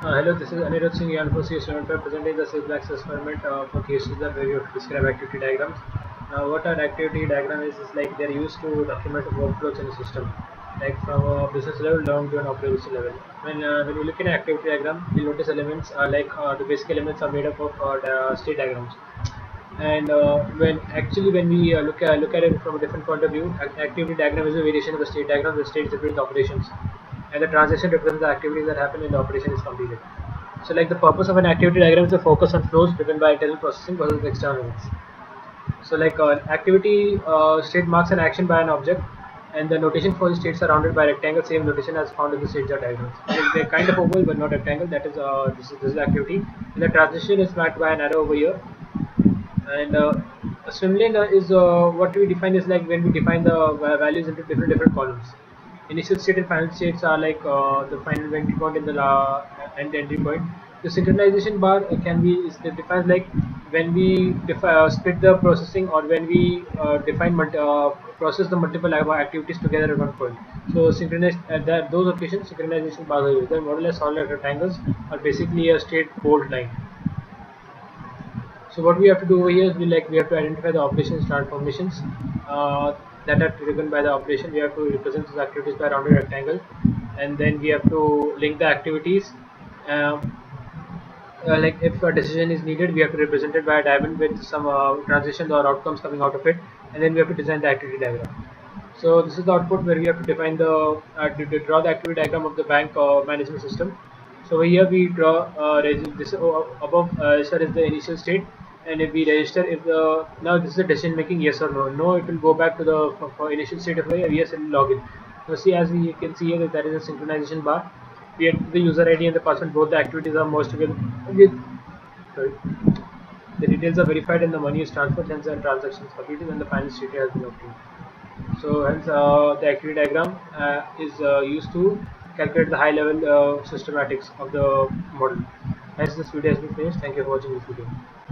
Hello, this is Anirudh Singh Yan for CS75 presenting the Simplex experiment for case user where you have to describe activity diagrams. What an activity diagram is like they're used to document workflows in a system, like from a business level down to an operational level. When you look at an activity diagram, you'll notice elements are like the basic elements are made up of the state diagrams. And when we look at it from a different point of view, activity diagram is a variation of the state diagram. The state represents operations, and the transition represents the activities that happen when the operation is completed. So, like the purpose of an activity diagram is to focus on flows driven by internal processing versus external events. So, like activity state marks an action by an object, and the notation for the states are surrounded by rectangle. Same notation as found in the state chart diagrams. They're kind of oval but not rectangle. That is this is activity. And the transition is marked by an arrow over here, and a swimlane is what we define is like when we define the values into different columns. Initial state and final states are like the final entry point and the end entry point. The synchronization bar can be is defines like when we split the processing or when we process the multiple activities together at one point. So synchronize at those occasions synchronization bars are used. The model as solid rectangles are basically a straight bold line. So what we have to do over here is we have to identify the operations transformations that are driven by the operation. We have to represent those activities by a rounded rectangle, and then we have to link the activities. Um, like if a decision is needed, we have to represent it by a diamond with some transitions or outcomes coming out of it, and then we have to design the activity diagram. So this is the output where we have to define the to draw the activity diagram of the bank management system. So over here we draw this above sir is the initial state, and if we register if the now this is the decision making yes or no. No, it will go back to the for initial state of yes it will log in. So see as we can see here that there is a synchronization bar. We enter the user ID and the password. Both the activities are merged together. Sorry. The details are verified and the money is transferred. Hence, the transaction is completed and the final state has been obtained. So hence the activity diagram is used to calculate the high level systematics of the model. Hence this video has been finished. Thank you for watching this video.